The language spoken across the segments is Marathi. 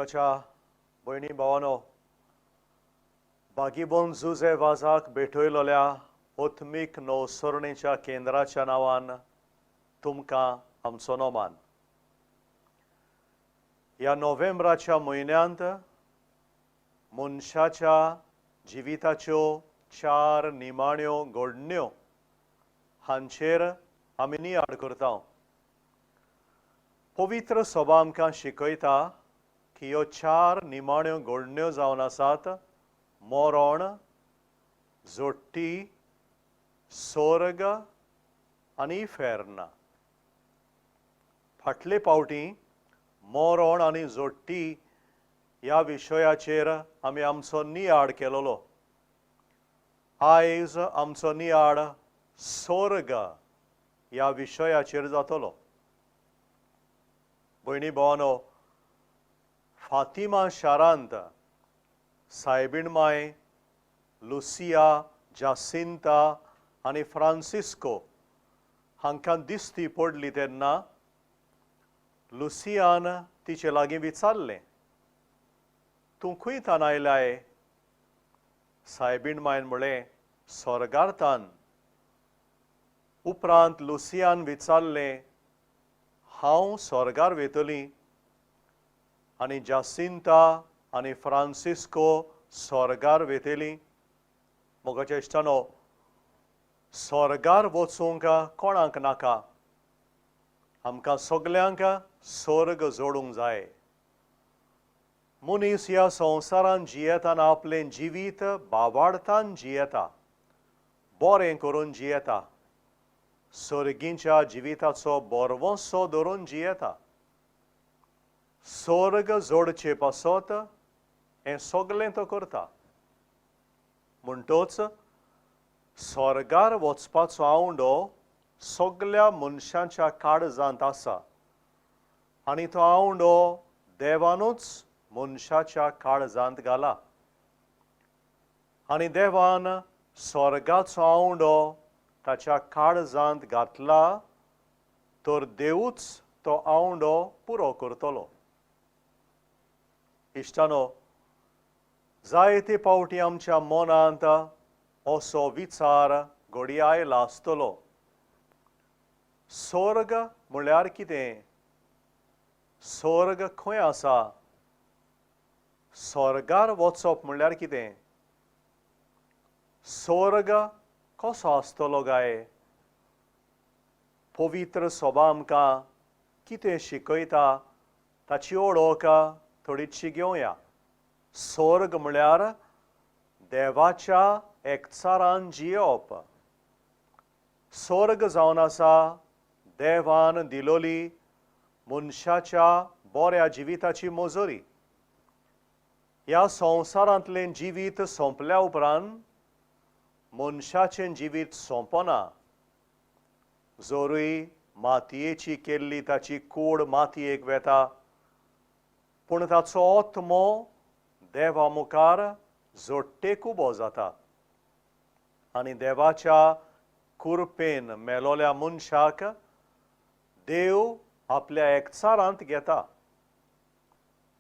मोगाच्या भयणी भावानो, बागीबोन जुजे वाजाक भेटयलोल्या ओत्मीक नवसरणेच्या केंद्राच्या नांवान तुमकां आमचो नोमान. ह्या नोव्हेंबराच्या म्हयन्यांत मनशाच्या जिविताच्यो 4 निमाण्यो घडण्यो हांचेर आमी नियाळ करता. पवित्र सभा आमकां शिकयता की ह्यो 4 निमाण्यो घडण्यो जावन आसात: मरण, जोडटी, स्वर्ग आनी फेर्न. फाटले फावटी मरण आनी जोडटी ह्या विशयाचेर आमी आमचो नियाळ केलोलो. आयज आमचो नियाळ स्वर्ग ह्या विशयाचेर जातलो. भयणी भावानो, फातिमा शारांत सायबीण माय लुसिया, जासिंता आनी फ्रांसिस्को हांकां दिश्टी पडली तेन्ना लुसियान तिचे लागीं विचारलें, तूं खंयच्यान आयलाय? सायबीण मायन म्हळें, स्वर्गांतल्यान. उपरांत लुसियान विचारलें, हांव स्वर्गार वेतलीं? आनी जासिंता आनी फ्रांसिस्को स्वर्गार वेतेलीं? मोगाच्या इश्टानो, स्वर्गार वचूंक कोणाक नाका. आमकां सगल्यांक स्वर्ग जोडूंक जाय. मनीस ह्या संवसारांत जियेतना आपलें जिवीत बाबाडतान जियेता, बरें करून जियेता, सर्गीच्या जिविताचो बोरवोसो धरून जियेता. स्वर्ग जोडचे पासत हें सगलें तो करता. म्हणटच स्वर्गार वचपाचो आवंडो सगल्या मनशांच्या काळजांत आसा आनी तो आवंडो देवानूच मनशाच्या काळजांत घाला. आनी देवान स्वर्गाचो आवंडो ताच्या काळजांत घातला तर देवूच तो आवंडो पुरो करतलो. इश्टानो, जायते फावटी आमच्या मनांत असो विचार घडी आयला आसतलो, स्वर्ग म्हळ्यार कितें? स्वर्ग खंय आसा? स्वर्गार वचप म्हळ्यार कितें? स्वर्ग कसो आसतलो गाय? पवित्र सभा आमकां कितें शिकयता ताची ओळख थोडीशी घेवया. स्वर्ग म्हळ्यार देवाच्या एकचारान जियेवप. स्वर्ग जावन आसा देवान दिलोली मनशाच्या बऱ्या जिविताची मजोरी. ह्या संवसारांतलें जिवीत सोंपल्या उपरांत मनशाचें जिवीत सोंपना. जोरूय मातयेची केल्ली ताची कूड मातयेक वेता, पूण ताचो आत्मो देवा मुखार जोडटेक उबो जाता. आनी देवाच्या कुरपेन मेलोल्या मनशाक देव आपल्या एकचारांत घेता.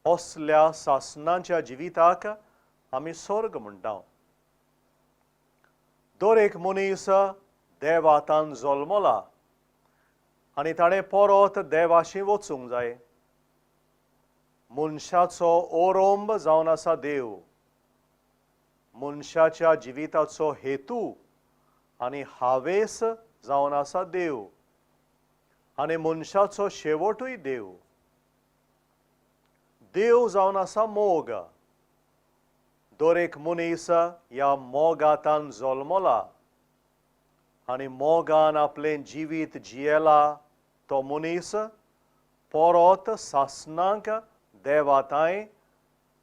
असल्या सासणाच्या जिविताक आमी स्वर्ग म्हणटा. दर एक मनीस देवातान जल्मला आनी ताणें परत देवाशी वचूंक जाय. मनशाचो ओरोंब जावन आसा देव. मनशाच्या जिविताचो हेतू आनी हावेस जावन आसा देव. आनी मनशाचो शेवटूय देव. देव जावन आसा मोग. दर एक मनीस ह्या मोगातान जल्मला आनी मोगान आपलें जिवीत जियेला तो मनीस परत सासणाक देवाताय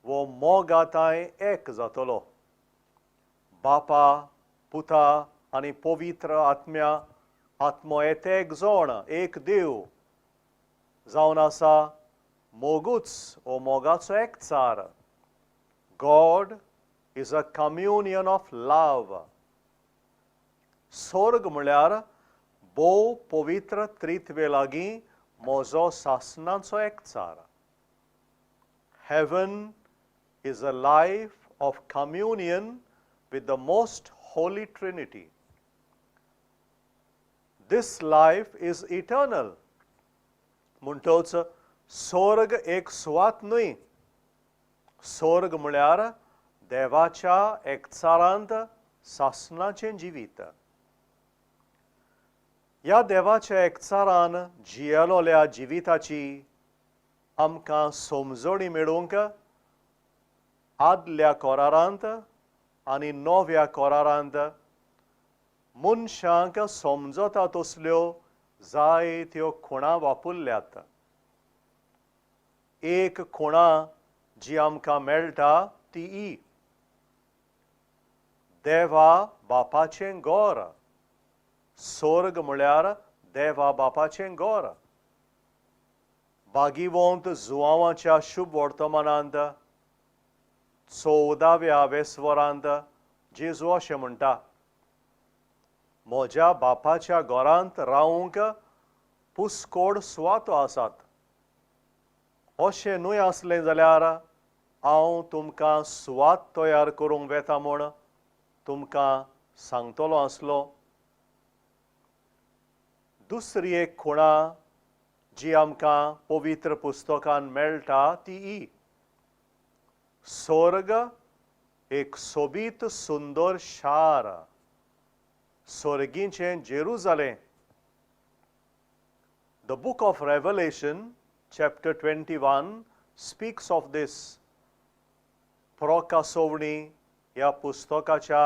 वो मोगाताय एक जातलो. बापा, पुता आनी पवित्र आत्म्या आत्मो एक जोण, एक देव जावन आसा मोगूच ओ मोगाचो एकचार. God is a communion of love. स्वर्ग म्हळ्यार भोव पवित्र त्रित्वे लागीं म्हजो सासणाचो एकचार. Heaven is a life of communion with the most holy Trinity. This life is eternal. म्हणटोच स्वर्ग एक सुवात न्हय. स्वर्ग म्हळ्यार देवाच्या एकचारांत सासणाचें जिवीत. ह्या देवाच्या एकचारान जियेलोल्या जिविताची आमकां समजणी मेळूंक आदल्या कोरारांत आनी नव्या कोरारांत मनशांक समजता तसल्यो जायत्यो खुणां वापरल्यात. एक खुणा जी आमकां मेळटा ती ही देवा बापाचें घोर. स्वर्ग म्हळ्यार देवा बापाचें घोर. भागिवंत जुआंवाच्या शुभ वर्तमानांत 14व्या वेस्वरांत जेजू अशें म्हणटा, म्हज्या बापाच्या घरांत रावूंक पुस्कोड सुवातो आसात. अशें न्हय आसलें जाल्यार हांव तुमकां सुवात तयार करूंक वेता म्हूण तुमकां सांगतलो आसलो. दुसरी एक खुणा जी आमकां पवित्र पुस्तकान मेळटा ती ही स्वर्ग एक सोबीत सुंदर शार. स्वर्गीचें Jerusalem. The book of Revelation, chapter 21, speaks of this. प्रकाशवणी ह्या पुस्तकाच्या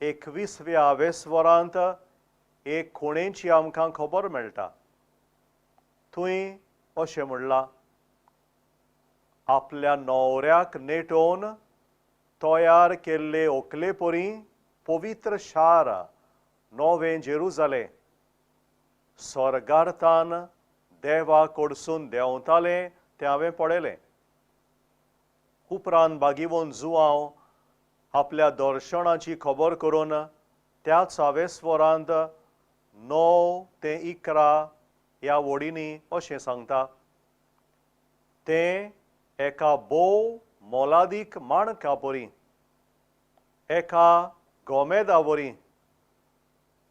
21व्या वेस्वरांत एक खुणेची आमकां खबर मेळटा. थंय अशें म्हणलां, आपल्या न्हवऱ्याक नेटोवन तयार केल्ले व्हंकले परी पवित्र शार नवें जेरुजालेम स्वर्गार्थान देवा कडसून देंवतालें तें हांवें पळयलें. उपरांत भागिवंत जुआंव आपल्या दर्शनाची खबर करून त्याच वेस्वरांत 9 ते 11 ह्या वडींनी अशें सांगता, तें एका बोव मोलादीक माणका परी, एका गोमेदा वरी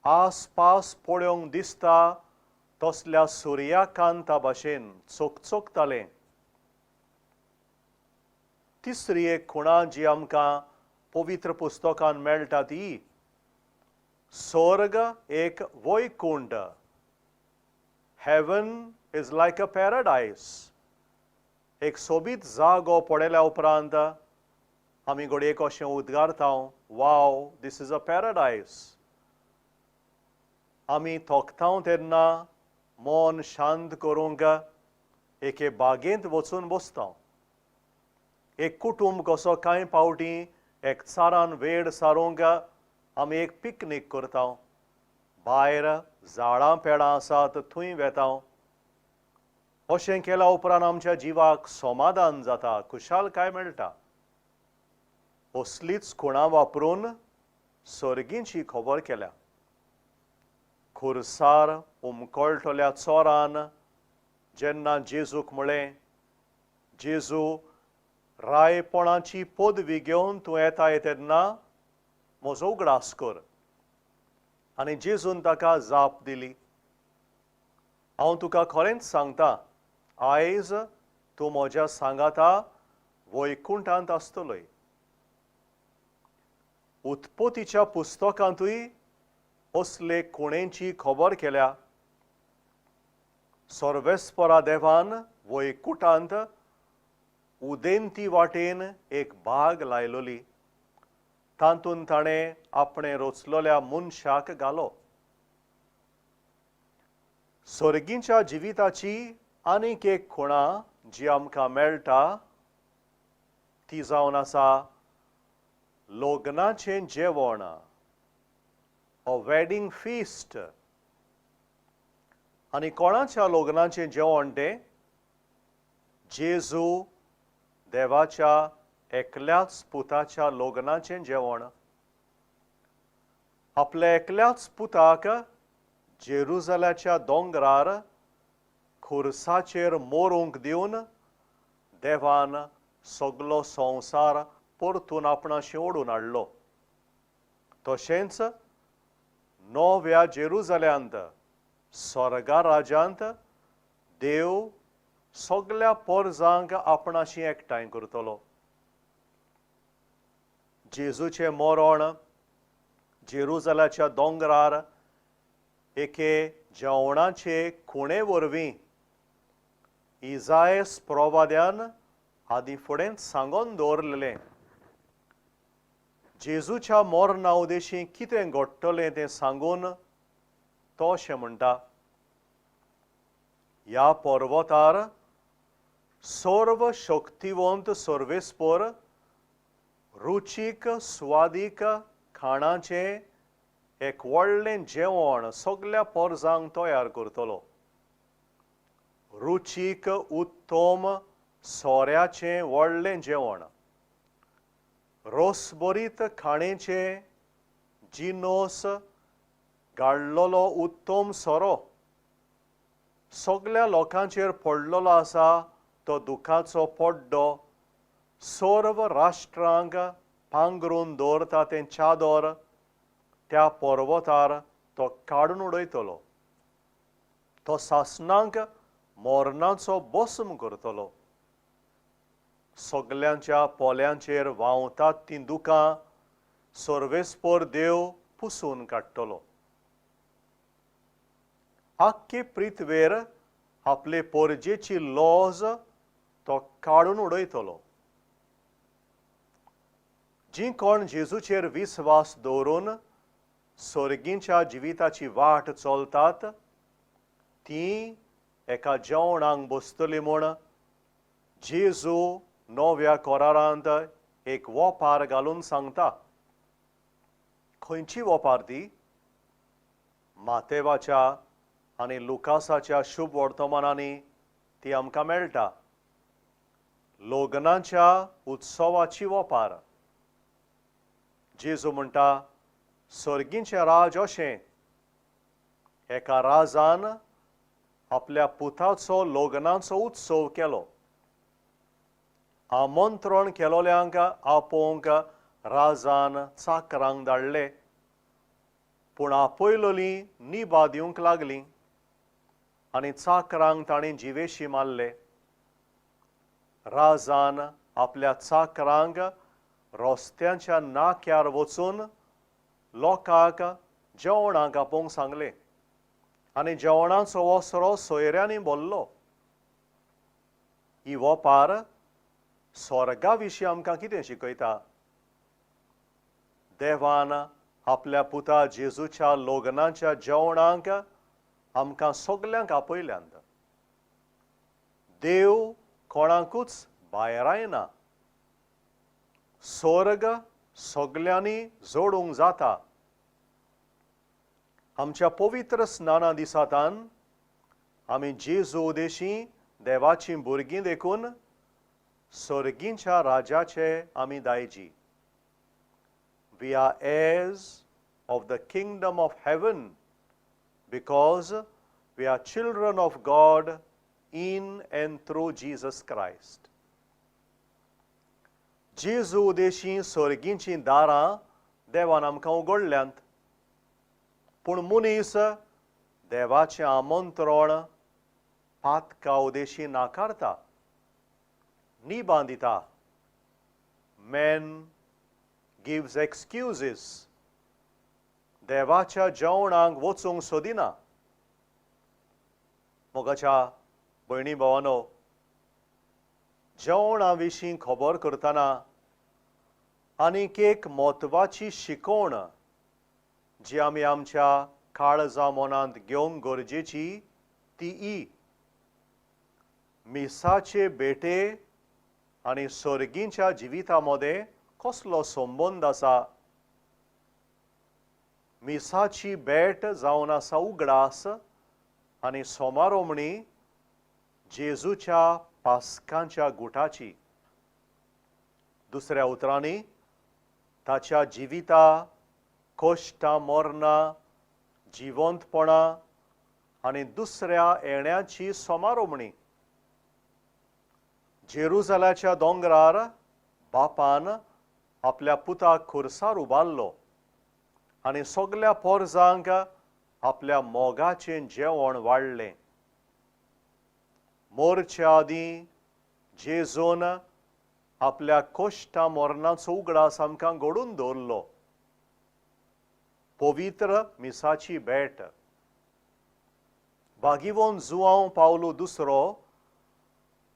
आसपास पळोवंक दिसता तसल्या सुर्याकांता भाशेन चकचकतालें. तिसरी एक खुणा जी आमकां पवित्र पुस्तकान मेळटा ती स्वर्ग एक Vaikunth. Heaven is like a paradise. एक सोबीत जागो पळयल्या उपरांत आमी घडयेक अशें उद्गारता, wow, this is a paradise. आमी थकता तेन्ना मन शांत करूंक एके बागेंत वचून बसता. एक कुटुंब कसो कांय पावटी एकचारान वेळ सारूंक आमी एक पिकनीक करता. भायर झाडां पेडां आसात थंय वेता. अशें केल्या उपरांत आमच्या जिवाक समाधान जाता, खुशालकाय मेळटा. असलीच खुणां वापरून सर्गीची खबर केल्या. खुर्सार उमकळटल्या चोरान जेन्ना जेजूक म्हळें, जेजू, रायपणाची पदवी घेवन तूं येताय तेन्ना म्हजो उगडास कर. आनी जेजून ताका जाप दिली, हांव तुका खरेंच सांगता, आयज तूं म्हज्या सांगाता वैकुंठांत आसतलोय. उत्पत्तीच्या पुस्तकांतूय असले खुणेची खबर केल्या. सर्वेस्परा देवान वैकुंठांत उदेंती वाटेन एक बाग लायलोली. तातूंत ताणें आपणे रचलोल्या मनशाक घालो. सर्गीच्या जिविताची आनीक एक खुणा जी आमकां मेळटा ती जावन आसा लग्नाचें जेवण, अ वेडिंग फीस्ट. आनी कोणाच्या लग्नाचें जेवण तें? जेजू देवाच्या एकल्याच पुताच्या लग्नाचें जेवण. आपल्या एकल्याच पुताक जेरुजाल्याच्या दोंगरार खुर्साचेर मोरूंक दिवन देवान सगलो संवसार परतून आपणाशी ओडून हाडलो. तशेंच नव्या जेरुजल्यांत स्वर्गा राज्यांत देव सगल्या परजांक आपणाशी एकठांय करतलो. जेजूचें मरण जेरुजलाच्या दोंगरार एके जेवणाचे खुणे वरवीं इजायस प्रवाद्यान आदी फुडेंच सांगून दवरलेलें. जेजूच्या मरणा उदेशी कितें घडटलें तें सांगून तो अशें म्हणटा, ह्या पर्वतार सर्व शक्तिवंत सर्वेस्पर रुचीक स्वादीक खाणाचें एक व्हडलें जेवण सगल्या परजांक तयार करतलो. रुचीक उत्तम सोऱ्याचें व्हडलें जेवण, रोसभरीत खाणेचें जिनोस घाल्लोलो उत्तम सोरो, सगल्या लोकांचेर पडलेलो आसा तो दुखाचो पड्डो, सर्व राष्ट्रांक पांगरून दवरता तें चादर त्या पर्वतार तो काडून उडयतलो. तो सासणांक मरणाचो भस्म करतलो. सगल्यांच्या पोल्यांचेर व्हांवतात तीं दुखां सर्वेस्पर देव पुसून काडटलो. आख्खे पृथ्वेर आपले पोरजेची लॉज तो काडून उडयतलो. जीं कोण जेजूचेर विस्वास दवरून सर्गींच्या जिविताची वाट चलतात तीं एका जेवणाक बसतलीं म्हूण जेजू नव्या कोरारांत एक वोपार घालून सांगता. खंयची वोपार ती? मातेवाच्या आनी लुकासाच्या शुभ वर्तमानांनी ती आमकां मेळटा. लोगनाच्या उत्सवाची वोपार. जेजू म्हणटा, सर्गींचें राज अशें, एका राजान आपल्या पुताचो लोगनाचो उत्सव केलो. आमंत्रण केलोल्यांक आपोवंक राजान चाकरांक धाडले, पूण आपयलोलीं निबा दिवंक लागलीं आनी चाकरांक ताणें जिवेशी मारले. राजान आपल्या चाकरांक रस्त्यांच्या नाक्यार वचून लोकांक जेवणाक आपोवंक सांगलें आनी जेवणाचो वसरो सोयऱ्यांनी भरलो. ही वोपार स्वर्गा विशीं आमकां कितें शिकयता? देवान आपल्या पुता जेजूच्या लोगनाच्या जेवणाक आमकां सगल्यांक आपयल्यांत. देव कोणाकूच भायर आयना. स्वर्ग सगल्यांनी जोडूंक जाता. आमच्या पवित्र स्नाना दिसांतान आमी जेजू उदेशीं देवाचीं भुरगीं देखून सर्गींच्या राजाचे आमी दायजी. We are heirs of the kingdom of heaven because we are children of God in and through Jesus Christ. जेजू उदेशीं सर्गींचीं दारां देवान आमकां उगडल्यांत. पूण मनीस देवाचें आमंत्रण पातका उदेशीं नाकारता, निबां दिता. Man gives excuses. देवाच्या जेवणाक वचूंक सोदिना. मोगाच्या भयणी भावांनो, जेवणा विशीं खबर करतना आनीक एक म्हत्वाची शिकवण जी आमी आमच्या काळजा मनांत घेवंक गरजेची ती ही. मिसाचे बेटे आनी सर्गींच्या जिविता मदें कसलो संबंद आसा? मिसाची भेट जावन आसा उगडास आनी सोमारोमणी जेजूच्या पास्कांच्या गुटाची. दुसऱ्या उतरांनी ताच्या जिविता, कश्टां मरणां, जिवंतपणां आनी दुसऱ्या येण्याची सोमारोमणी. जेरुसलाच्या दोंगरार बापान आपल्या पुताक खुर्सार उबारलो आनी सगल्या पोरजांक आपल्या मोगाचें जेवण वाडलें. मोरच्या आदीं जेजून आपल्या कोश्टा मोरणाचो उगडास आमकां घडोवन दवरलो. पवित्र मिसाची भेट. बागिवोन जुआंव पावलो दुसरो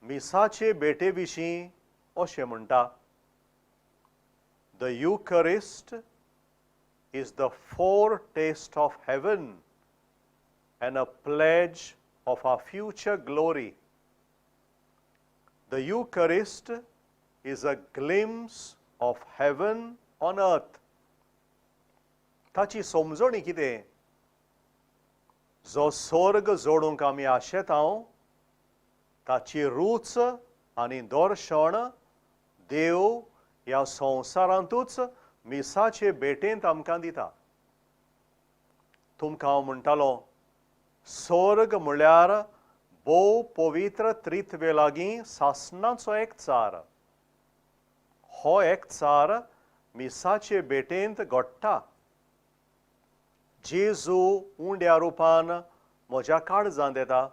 मिसाचे भेटे विशीं अशें म्हणटा: The Eucharist is the foretaste of heaven and a pledge of our future glory. The Eucharist is a glimpse of heaven on earth. ताची समजणी कितें? जो स्वर्ग जोडूंक आमी आशेतांव ताची रूच आनी दर्शन देव ह्या संवसारांतूच मिसाचे भेटेंत आमकां दिता. तुमकां हांव म्हणटालो, स्वर्ग म्हळ्यार भोव पवित्र त्रित्वे लागीं सासणाचो एकचार. हो एकचार मिसाचे भेटेंत घडटा. जेजू उंड्या रुपान म्हज्या काळजांत येता.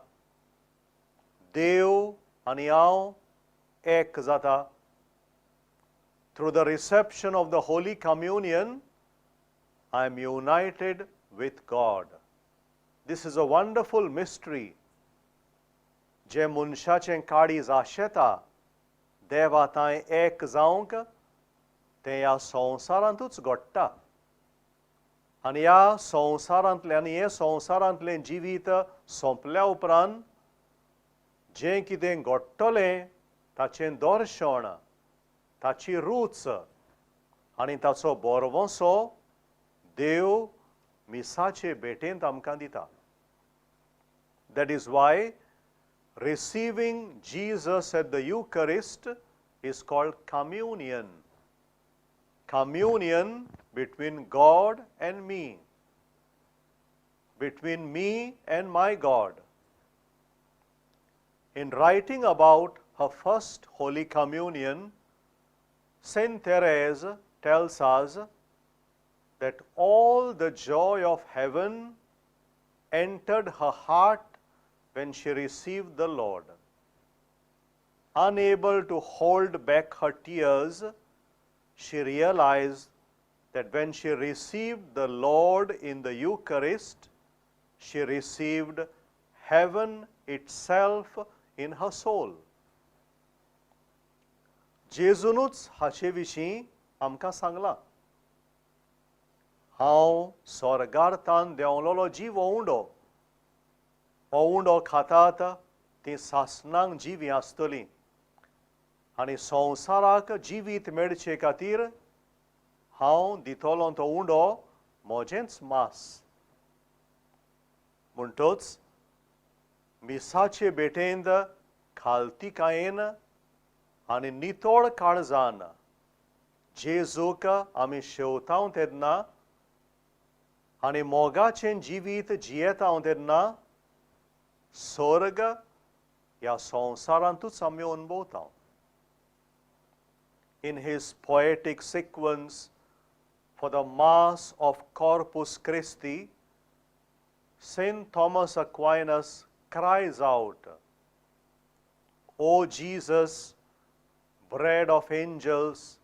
देव आनी हांव एक जाता. Through the reception of the Holy Communion, I am united with God. This is a wonderful mystery. जे मनशाचें काळीज आशेता देवाताय एक जावंक तें ह्या संवसारांतूच घडटा. आनी ह्या संवसारांतलें आनी हे संवसारांतलें जिवीत सोंपल्या उपरांत जें कितें घडटलें ताचें दर्शन, ताची रूच आनी ताचो बोरवोसो देव मिसाचे भेटेंत आमकां दिता. That is why receiving Jesus at the Eucharist is called communion. Communion between God and me, between me and my God. In writing about her first Holy Communion, Saint Therese tells us that all the joy of heaven entered her heart when she received the Lord. Unable to hold back her tears, she realized that when she received the Lord in the Eucharist, she received heaven itself in her soul. जेजूनूच हाचे विशीं आमकां सांगलां. हांव स्वर्गार्थान देंवलोलो जीव हो उंडो खातात ती सासणांक जिवी आसतली आनी संवसाराक जिवीत मेळचे खातीर हांव दितलो तो उंडो म्हजेंच मास. म्हणटच मिसाचे भेटेंत खालतिकायेन आनी नितोळ काळजान जेजूक आमी शेवतांव तेन्ना आनी मोगाचें जिवीत जियेतांव तेन्ना स्वर्ग ह्या संवसारांतूच आमी अनुभवतांव. In his poetic sequence for the Mass of Corpus Christi, Saint Thomas Aquinas cries out, O Jesus, bread of angels,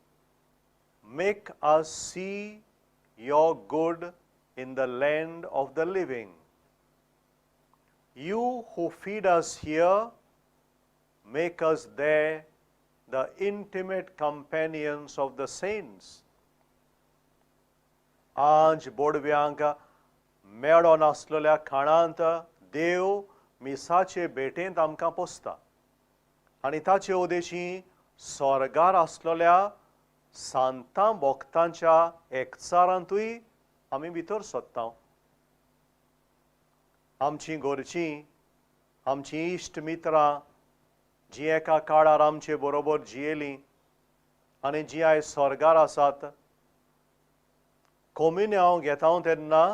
make us see your good in the land of the living. You who feed us here, make us there the intimate companions of the saints. आज बोडव्यांक मेळो नासलेल्या खाणांत देव मिसाचे भेटेंत आमकां पोसता आनी ताचे उदेशी स्वर्गार आसलेल्या सांतां भक्तांच्या एकचारांतूय आमी भितर सोदतांव. आमचीं घरचीं, आमचीं इश्ट मित्रां जीं एका काळार आमचे बरोबर जियेलीं आनी जीं आयज स्वर्गार आसात, कम्युन्यांव घेतांव तेन्ना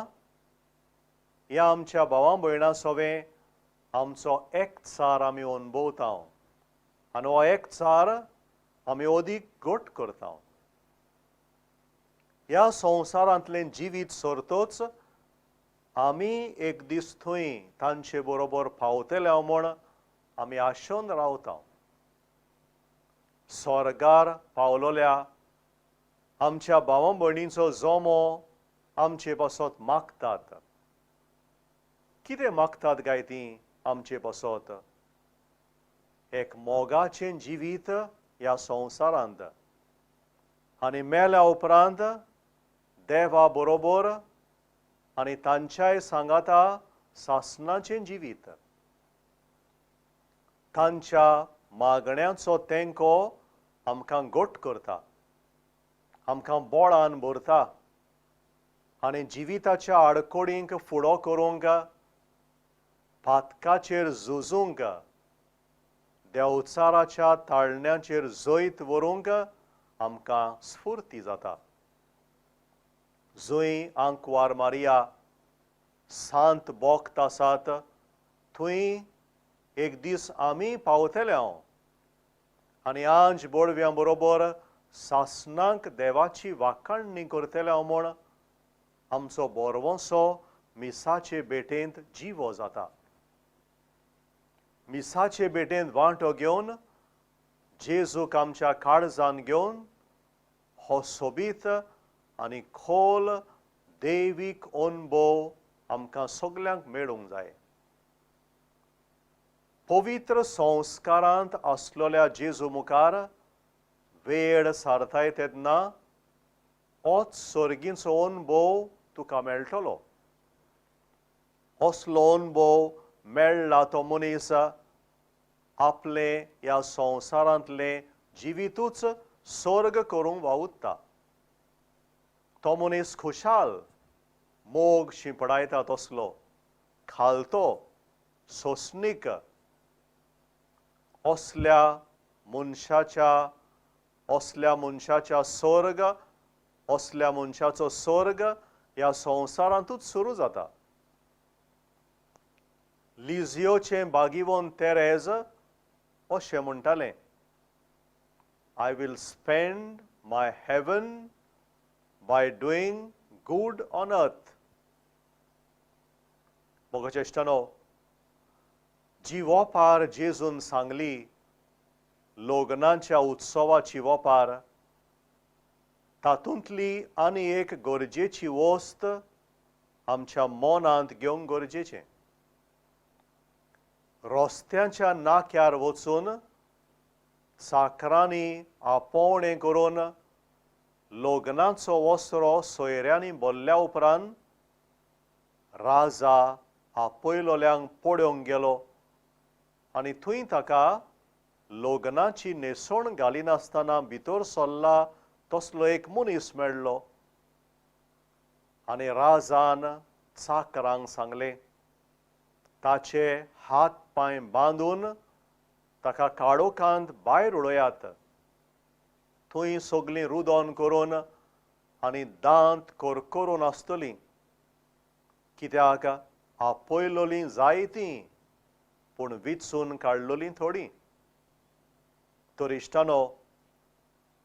ह्या आमच्या भावां भयणां सोबें आमचो एकचार आमी अनुभवतांव आनी हो एकचार आमी अदीक घट करता. ह्या संवसारांतलें जिवीत सरतच आमी एक दीस थंय तांचे बरोबर पावतले म्हूण आमी आशेन रावता. स्वर्गार पावलोल्या आमच्या भावा भयणींचो जोमो आमचे पासत मागतात. कितें मागतात काय तीं आमचे पासत? एक मोगाचें जिवीत ह्या संवसारांत आनी मेल्या उपरांत देवा बरोबर आनी तांच्याय सांगाता सासणाचें जिवीत. तांच्या मागण्यांचो तेंको आमकां घट करता, आमकां बोळान भरता आनी जिविताच्या आडकोडींक फुडो करूंक, पातकाचेर झुजूंक, देंवचाराच्या ताळण्यांचेर जैत व्हरूंक आमकां स्फूर्ती जाता. जंय आंकवार मारिया सांत बोक्त आसात थंय एक दीस आमी पावतले आनी आंज बोडव्यां बरोबर सासणांक देवाची वाखाणणी करतले म्हूण आमचो बोरवोसो मिसाचे भेटेंत जिवो जाता. मिसाचे भेटेंत वांटो घेवन जेजूक आमच्या काळजान घेवन हो सोबीत आनी खोल देवीक अनुभव आमकां सगल्यांक मेळूंक जाय. पवित्र संस्कारांत आसलेल्या जेजू मुखार वेळ सारताय तेन्ना होच सर्गीचो अनुभव तुका मेळटलो. असलो अनुभव मेळ्ळा तो मनीस आपले ह्या संवसारांतलें जिवीतूच स्वर्ग करूंक वावुरता. तो मनीस खुशाल, मोग शिंपडायता तसलो, खालतो, सोंसणीक. असल्या मनशाच्या स्वर्ग, असल्या मनशाचो स्वर्ग ह्या संवसारांतूच सुरू जाता. लिजियोचें बागीवन तेरेज अशें म्हणटालें, I will spend my heaven by doing good on earth. मोगाच्या इश्टानो, जी वोपार जेजून सांगली लोगनाच्या उत्सवाची वोपार, तातूंतली आनी एक गरजेची वस्त आमच्या मनांत घेवंक गरजेचें. रस्त्याच्या नाक्यार वचून साकरांनी आपोवणें करून लोगनाचो वस्रो सोयऱ्यांनी भरल्या उपरांत राजा आपयलोल्यांक पळोवंक गेलो आनी थंय ताका लोगनाची न्हेसोण घालिनासतना भितर सरला तसलो एक मनीस मेळ्ळो. आनी राजान चाकरांक सांगलें ताचे हात पांय बांदून ताका काळोखांत भायर उडयात. थंय सगळीं रुदोन करून आनी दांत करकरून आसतलीं, कित्याक आपयलोलीं जायतीं पूण विचून काडलोलीं थोडीं. तर इश्टानो,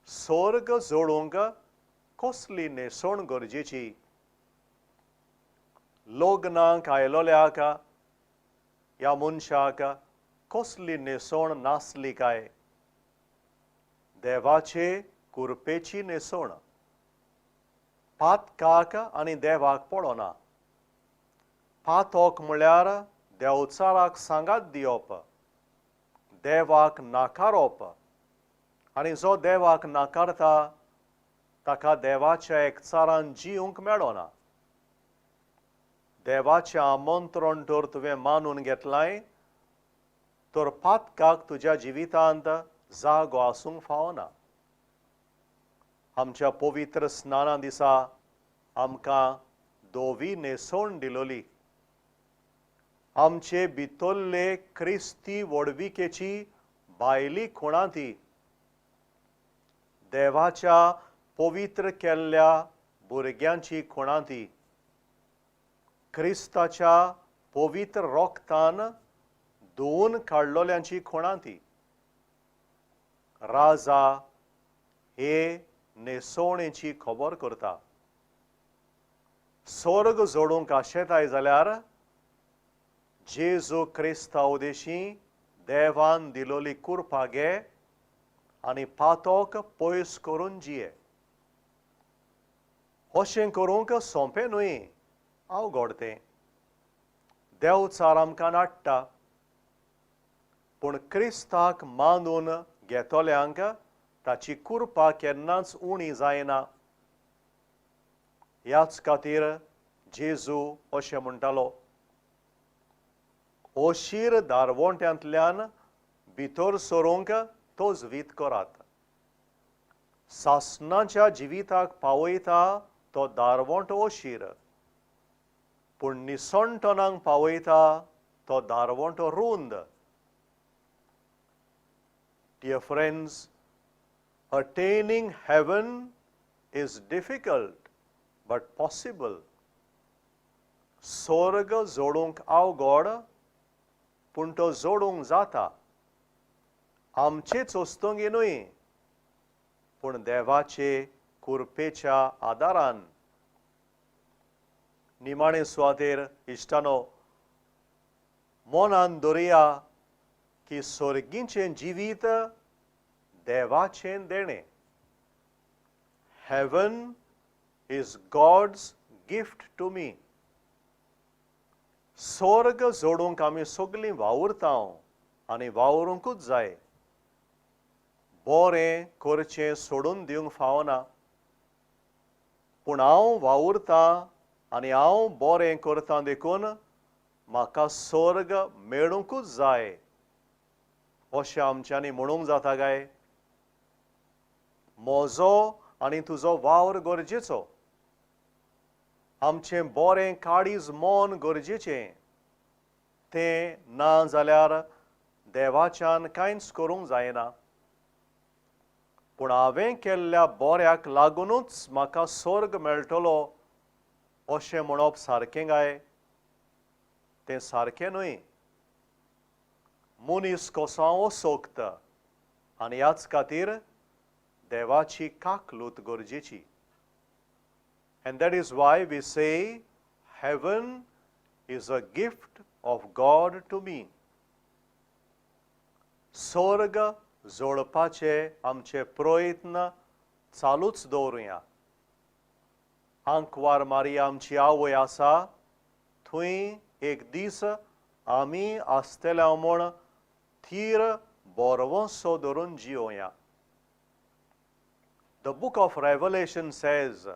स्वर्ग जोडूंक कसली न्हेसोण गरजेची? लग्नाक आयलोल्याक ह्या मनशाक कसली न्हेसोण नासली काय? देवाचे कुरपेची न्हेसोण. पातकाक आनी देवाक पडोना. पातोक म्हळ्यार देंवचाराक सांगात दिवप, देवाक नाकारोप, आनी जो देवाक नाकारता ताका देवाच्या एकचारान जिवंक मेळना. देवाचें आमंत्रण तर तुवें मानून घेतलाय तर पातकाक तुज्या जिवितांत जागो आसूंक फावना. आमच्या पवित्र स्नाना दिसा आमकां धोवी न्हेसोण दिलोली. आमचे भितरले क्रिस्ती वडविकेची भायली खुणां ती. देवाच्या पवित्र केल्ल्या भुरग्यांची खुणां ती. क्रिस्ताच्या पवित्र रोगतान धुवन काडलोल्यांची खुणां ती. राजा हे नेसोवणेची खबर करता. स्वर्ग जोडूंक आशेताय जाल्यार जेजू क्रिस्ता उदेशी देवान दिलोली कुरपा घे आनी पातोक पयस करून जिये. अशें करूंक सोंपें न्हय, अवघड तें. देवचार आमकां नाडटा, पूण क्रिस्ताक मानून घेतोल्यांक ताची कुरपा केन्नाच उणी जायना. ह्याच खातीर जेजू अशें म्हणटालो, ओशीर दारवोंट्यांतल्यान भितर सरूंक तोजवीत करात. सासणाच्या जिविताक पावयता तो दारवोंट ओशीर, पूण निसणटणांक पावयता तो दारवोंट रुंद. Dear friends, attaining heaven is difficult but possible. स्वर्ग जोडूंक अवघड, पूण तो जोडूंक जाता. आमचेच वस्तुंगी न्हय, पूण देवाचे कुरपेच्या आदारान. निमाणे सुवातेर इश्टानो, मोनान दवरया की स्वर्गीचें जिवीत देवाचें देणें. Heaven is God's gift to me. स्वर्ग जोडूंक आमी सगळीं वावुरतांव आनी वावरूंकूच जाय. बरें करचें सोडून दिवंक फावना, पूण हांव वावुरतां आनी हांव बरें करतां देखून म्हाका स्वर्ग मेळूंकूच जाय अशें आमच्यांनी म्हणूंक जाता काय? म्हजो आनी तुजो वावर गरजेचो. आमचें बरें काळीज मोन गरजेचें. तें ना जाल्यार देवाच्यान कांयच करूंक जायना. पूण हांवें केल्ल्या बऱ्याक लागूनच म्हाका स्वर्ग मेळटलो अशें म्हणप सारकें काय? तें सारकें न्हय. मनीस कसो सोक्त आनी ह्याच खातीर देवाची काकलूत गरजेची. And that is why we say heaven is a gift of God to me. स्वर्ग जोडपाचे आमचे प्रयत्न चालूच दवरुया. आंकवार मारी आमची आवय आसा, थंय एक दीस आमी आसतल्या म्हूण थीर बोरवोसो धरून जियोया. The book of Revelation says,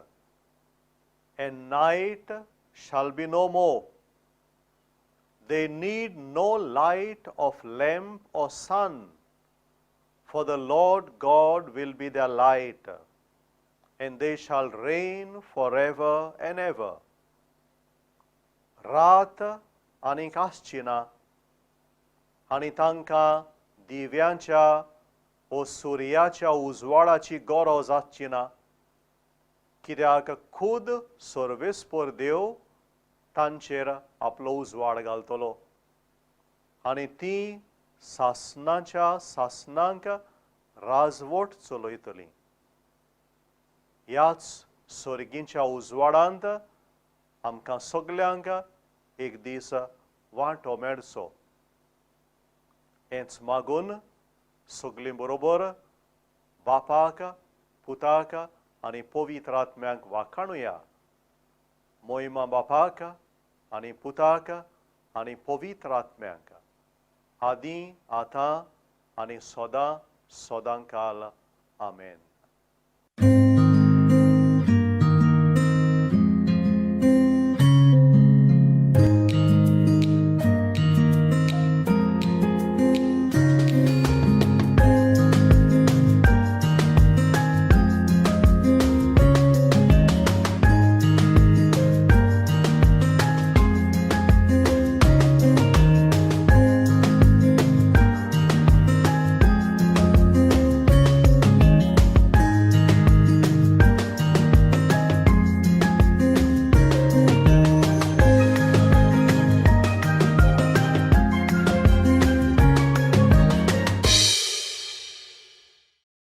and night shall be no more. They need no light of lamp or sun, for the Lord God will be their light, and they shall reign forever and ever. रात आनीक आसची ना, आनी तांकां दिव्यांच्या ओ सुर्याच्या उजवाडाची गरज आसची ना, कित्याक खुद सर्वेस्पर देव तांचेर आपलो उजवाड घालतलो आनी ती सासणाच्या सासणांक राजवट चलयतली. ह्याच सर्गीच्या उजवाडांत आमकां सगल्यांक एक दीस वांटो मेळचो. हेंच मागून सगलीं बरोबर बापाक, पुताक आनी पवित्र आत्म्याक वाखाणुया. मोहिमा बापाक आनी पुताक आनी पवित्र आत्म्याक, आदीं, आतां आनी सदां सदांकाल. आमेन.